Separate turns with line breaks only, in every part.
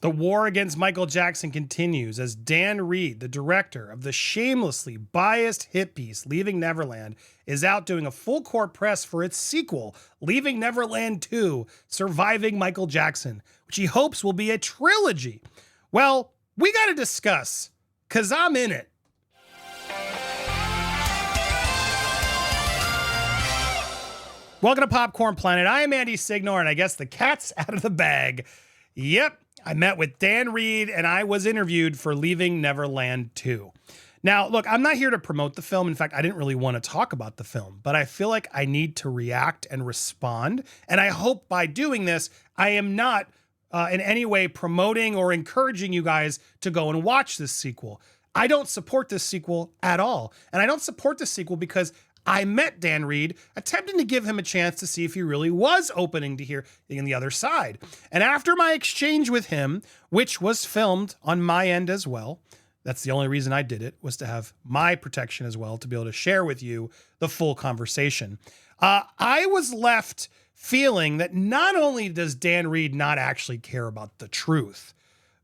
The war against Michael Jackson continues as Dan Reed, the director of the shamelessly biased hit piece Leaving Neverland, is out doing a full court press for its sequel, Leaving Neverland 2, Surviving Michael Jackson, which he hopes will be a trilogy. Well, we got to discuss, because I'm in it. Welcome to Popcorn Planet. I am Andy Signore, and I guess the cat's out of the bag. Yep. I met with Dan Reed and I was interviewed for Leaving Neverland 2. Now, look, I'm not here to promote the film. In fact, I didn't really want to talk about the film, but I feel like I need to react and respond. And I hope by doing this, I am not in any way promoting or encouraging you guys to go and watch this sequel. I don't support this sequel at all. And I don't support this sequel because I met Dan Reed, attempting to give him a chance to see if he really was opening to hear the other side. And after my exchange with him, which was filmed on my end as well, that's the only reason I did it, was to have my protection as well, to be able to share with you the full conversation. I was left feeling that not only does Dan Reed not actually care about the truth,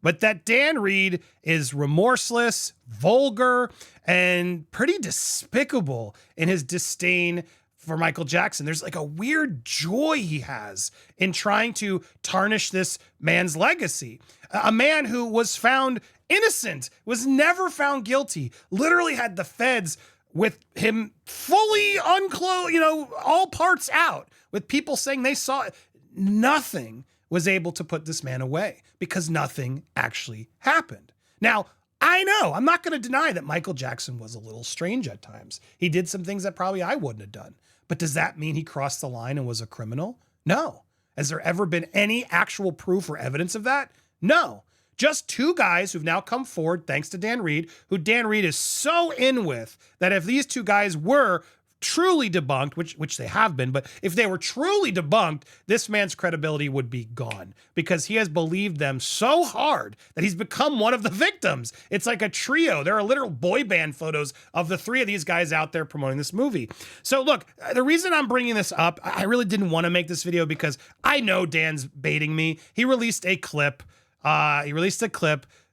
but that Dan Reed is remorseless, vulgar, and pretty despicable in his disdain for Michael Jackson. There's like a weird joy he has in trying to tarnish this man's legacy. A man who was found innocent, was never found guilty, literally had the feds with him fully unclothed, all parts out, with people saying they saw it. Nothing was able to put this man away because nothing actually happened. Now, I know, I'm not going to deny that Michael Jackson was a little strange at times. He did some things that probably I wouldn't have done. But does that mean he crossed the line and was a criminal? No. Has there ever been any actual proof or evidence of that? No. Just two guys who've now come forward, thanks to Dan Reed, who Dan Reed is so in with that if these two guys were truly debunked, which they have been, but if they were truly debunked, this man's credibility would be gone because he has believed them so hard that he's become one of the victims. It's like a trio. There are literal boy band photos of the three of these guys out there promoting this movie. So look, the reason I'm bringing this up, I really didn't want to make this video because I know Dan's baiting me. He released a clip.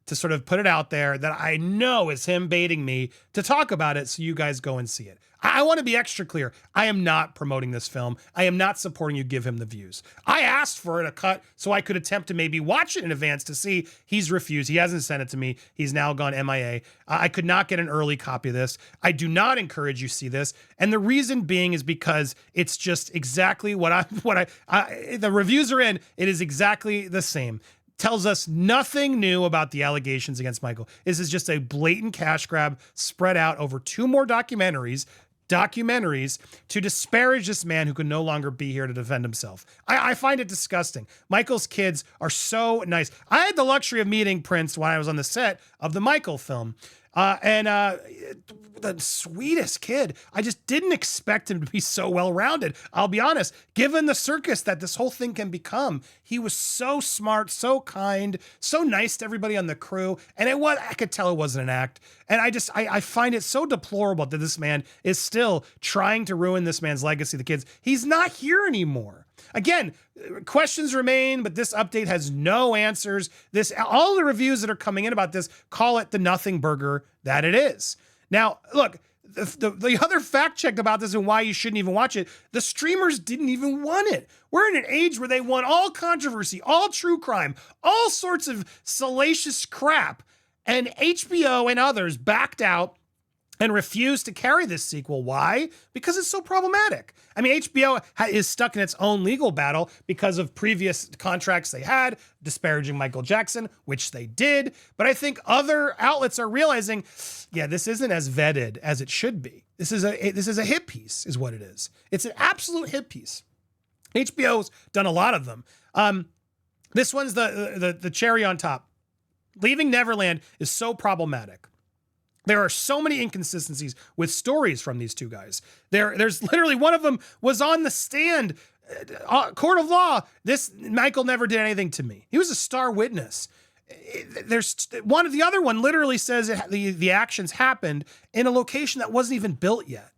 To sort of put it out there that I know is him baiting me to talk about it so you guys go and see it. I want to be extra clear. I am not promoting this film. I am not supporting you give him the views. I asked for it a cut so I could attempt to maybe watch it in advance to see. He's refused. He hasn't sent it to me. He's now gone MIA. I could not get an early copy of this. I do not encourage you see this. And the reason being is because it's just exactly the reviews are in. It is exactly the same. Tells us nothing new about the allegations against Michael. This is just a blatant cash grab spread out over two more documentaries to disparage this man who can no longer be here to defend himself. I find it disgusting. Michael's kids are so nice. I had the luxury of meeting Prince when I was on the set of the Michael film. And the sweetest kid. I just didn't expect him to be so well-rounded. I'll be honest, given the circus that this whole thing can become, he was so smart, so kind, so nice to everybody on the crew. And I could tell it wasn't an act. And I find it so deplorable that this man is still trying to ruin this man's legacy, the kids. He's not here anymore. Again, questions remain, but this update has no answers. All the reviews that are coming in about this call it the nothing burger that it is. Now, look, the other fact check about this and why you shouldn't even watch it, the streamers didn't even want it. We're in an age where they want all controversy, all true crime, all sorts of salacious crap. And HBO and others backed out and refused to carry this sequel. Why? Because it's so problematic. I mean, HBO is stuck in its own legal battle because of previous contracts they had, disparaging Michael Jackson, which they did. But I think other outlets are realizing, yeah, this isn't as vetted as it should be. This is a hit piece, is what it is. It's an absolute hit piece. HBO's done a lot of them. This one's the cherry on top. Leaving Neverland is so problematic. There are so many inconsistencies with stories from these two guys. There's literally one of them was on the stand, court of law. This Michael never did anything to me. He was a star witness. The other one literally says the actions happened in a location that wasn't even built yet.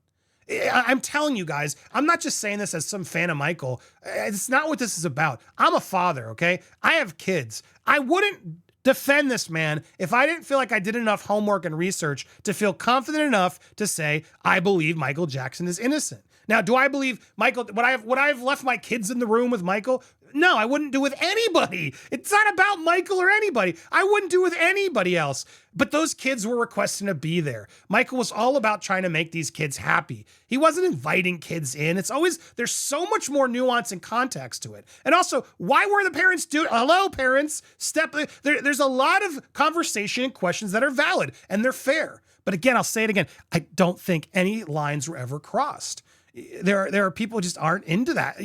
I'm telling you guys, I'm not just saying this as some fan of Michael. It's not what this is about. I'm a father, okay? I have kids. I wouldn't defend this man if I didn't feel like I did enough homework and research to feel confident enough to say I believe Michael Jackson is innocent. Now, do I believe Michael, would I have left my kids in the room with Michael? No, I wouldn't do with anybody. It's not about Michael or anybody. I wouldn't do with anybody else. But those kids were requesting to be there. Michael was all about trying to make these kids happy. He wasn't inviting kids in. There's so much more nuance and context to it. And also, why were the parents doing, hello parents, there's a lot of conversation and questions that are valid and they're fair. But again, I'll say it again. I don't think any lines were ever crossed. There are people who just aren't into that,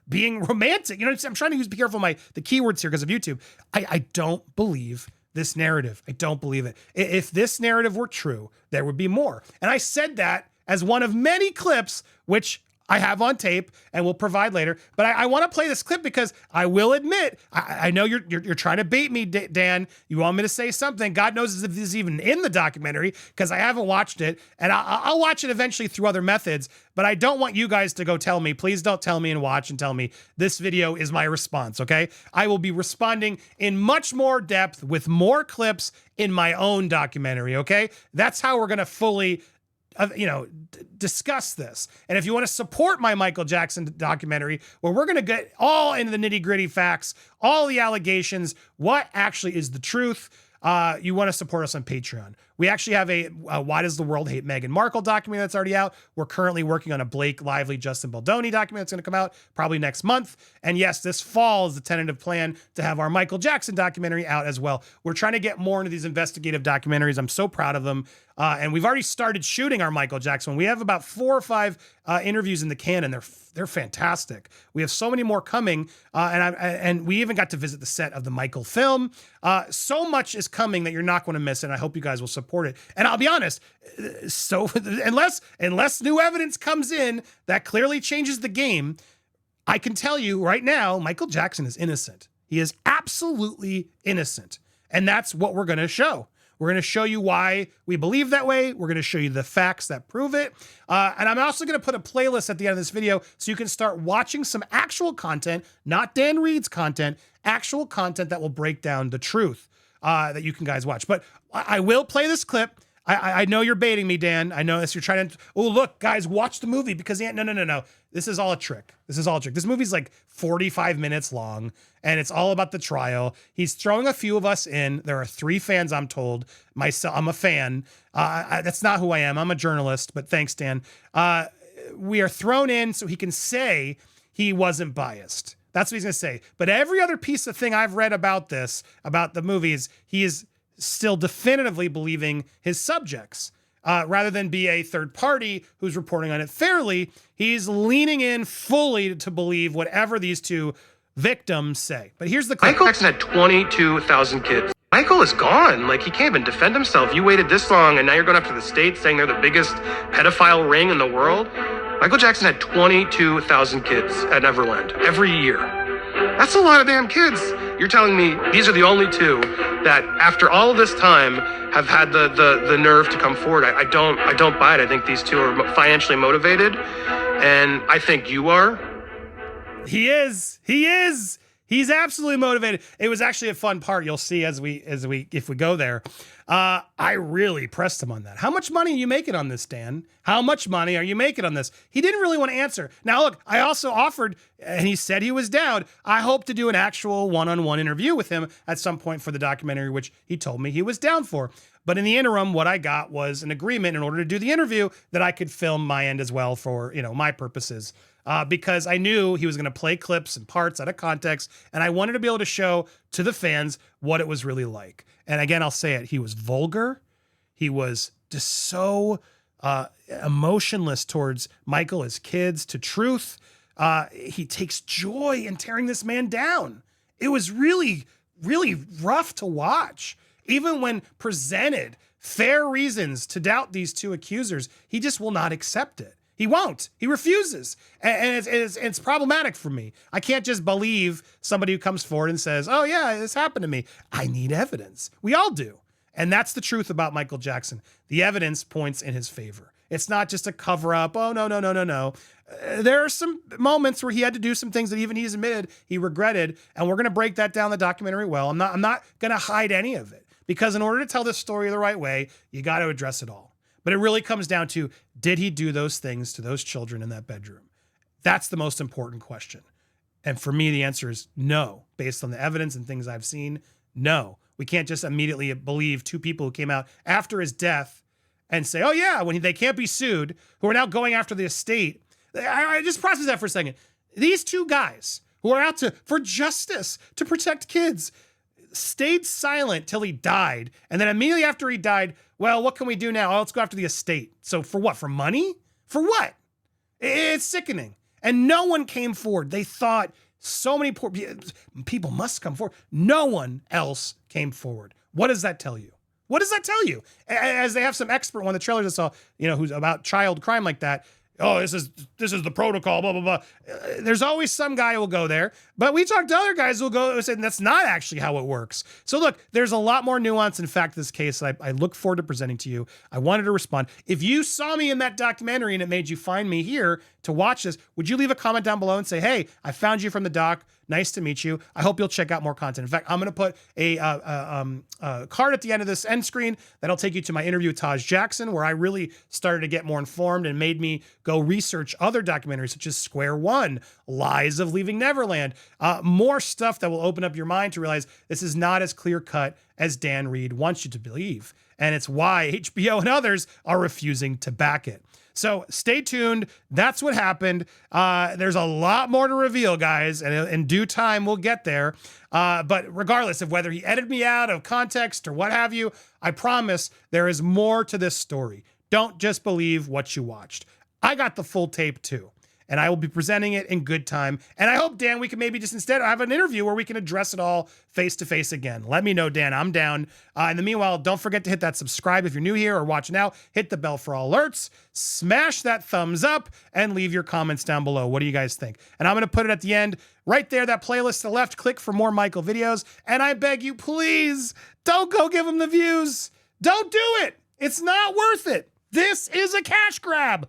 being romantic. I'm trying to be careful the keywords here because of YouTube. I don't believe this narrative. I don't believe it. If this narrative were true, there would be more. And I said that as one of many clips, which I have on tape and will provide later. But I want to play this clip because I will admit, I know you're trying to bait me, Dan. You want me to say something. God knows if this is even in the documentary because I haven't watched it. And I'll watch it eventually through other methods. But I don't want you guys to go tell me. Please don't tell me and watch and tell me this video is my response, okay? I will be responding in much more depth with more clips in my own documentary, okay? That's how we're going to fully discuss this. And if you want to support my Michael Jackson documentary, where we're going to get all into the nitty gritty facts, all the allegations, what actually is the truth, you want to support us on Patreon. We actually have a Why Does the World Hate Meghan Markle documentary that's already out. We're currently working on a Blake Lively, Justin Baldoni documentary that's going to come out probably next month. And yes, this fall is the tentative plan to have our Michael Jackson documentary out as well. We're trying to get more into these investigative documentaries. I'm so proud of them. And we've already started shooting our Michael Jackson one. We have about 4 or 5 interviews in the can, and they're fantastic. We have so many more coming, and we even got to visit the set of the Michael film. So much is coming that you're not going to miss, and I hope you guys will support it. And I'll be honest, so unless new evidence comes in that clearly changes the game, I can tell you right now, Michael Jackson is innocent. He is absolutely innocent, and that's what we're going to show. We're going to show you why we believe that way. We're going to show you the facts that prove it. And I'm also going to put a playlist at the end of this video so you can start watching some actual content, not Dan Reed's content, actual content that will break down the truth that you can guys watch. But I will play this clip. I know you're baiting me, Dan. I know this. You're trying to, oh, look, guys, watch the movie because no. This is all a trick. This movie's like 45 minutes long, and it's all about the trial. He's throwing a few of us in. There are 3 fans, I'm told. Myself, I'm a fan. That's not who I am. I'm a journalist, but thanks, Dan. We are thrown in so he can say he wasn't biased. That's what he's going to say. But every other piece of thing I've read about this, about the movies, he is still definitively believing his subjects. Rather than be a third party who's reporting on it fairly, he's leaning in fully to believe whatever these 2 victims say. But here's the clip.
Michael Jackson had 22,000 kids. Michael is gone. Like, he can't even defend himself. You waited this long, and now you're going up to the States saying they're the biggest pedophile ring in the world? Michael Jackson had 22,000 kids at Neverland every year. That's a lot of damn kids. You're telling me these are the only 2 that, after all of this time, have had the nerve to come forward. I don't buy it. I think these 2 are financially motivated, and I think you are.
He is. He's absolutely motivated. It was actually a fun part. You'll see if we go there. I really pressed him on that. How much money are you making on this, Dan? How much money are you making on this? He didn't really want to answer. Now, look, I also offered, and he said he was down. I hope to do an actual one-on-one interview with him at some point for the documentary, which he told me he was down for. But in the interim, what I got was an agreement in order to do the interview that I could film my end as well for, my purposes. Because I knew he was going to play clips and parts out of context, and I wanted to be able to show to the fans what it was really like. And again, I'll say it. He was vulgar. He was just so emotionless towards Michael, his kids, to truth. He takes joy in tearing this man down. It was really, really rough to watch. Even when presented fair reasons to doubt these 2 accusers, he just will not accept it. He won't. He refuses. And it's problematic for me. I can't just believe somebody who comes forward and says, oh, yeah, this happened to me. I need evidence. We all do. And that's the truth about Michael Jackson. The evidence points in his favor. It's not just a cover up. Oh, no, no, no, no, no. There are some moments where he had to do some things that even he's admitted he regretted. And we're going to break that down in the documentary. Well, I'm not going to hide any of it, because in order to tell this story the right way, you got to address it all. But it really comes down to, did he do those things to those children in that bedroom? That's the most important question. And for me, the answer is no. Based on the evidence and things I've seen, no. We can't just immediately believe two people who came out after his death and say, oh yeah, when they can't be sued, who are now going after the estate. I just process that for a second. These two guys who are out for justice, to protect kids, stayed silent till he died. And then immediately after he died, well, what can we do now? Oh, let's go after the estate. So for what? For money? For what? It's sickening. And no one came forward. They thought so many poor people must come forward. No one else came forward. What does that tell you? What does that tell you? As they have some expert, one of the trailers I saw, who's about child crime like that. Oh, this is the protocol, blah, blah, blah. There's always some guy who will go there, but we talked to other guys who will go and say, that's not actually how it works. So look, there's a lot more nuance in fact this case that I look forward to presenting to you. I wanted to respond. If you saw me in that documentary and it made you find me here to watch this, would you leave a comment down below and say, hey, I found you from the doc. Nice to meet you. I hope you'll check out more content. In fact, I'm going to put a card at the end of this end screen that'll take you to my interview with Taj Jackson, where I really started to get more informed and made me go research other documentaries such as Square One, Lies of Leaving Neverland, more stuff that will open up your mind to realize this is not as clear cut as Dan Reed wants you to believe. And it's why HBO and others are refusing to back it. So stay tuned. That's what happened. There's a lot more to reveal, guys, and in due time, we'll get there. But regardless of whether he edited me out of context or what have you, I promise there is more to this story. Don't just believe what you watched. I got the full tape too, and I will be presenting it in good time. And I hope, Dan, we can maybe just instead have an interview where we can address it all face to face again. Let me know, Dan. I'm down. In the meanwhile, don't forget to hit that subscribe if you're new here or watch now. Hit the bell for all alerts. Smash that thumbs up and leave your comments down below. What do you guys think? And I'm going to put it at the end right there, that playlist to the left. Click for more Michael videos. And I beg you, please don't go give him the views. Don't do it. It's not worth it. This is a cash grab.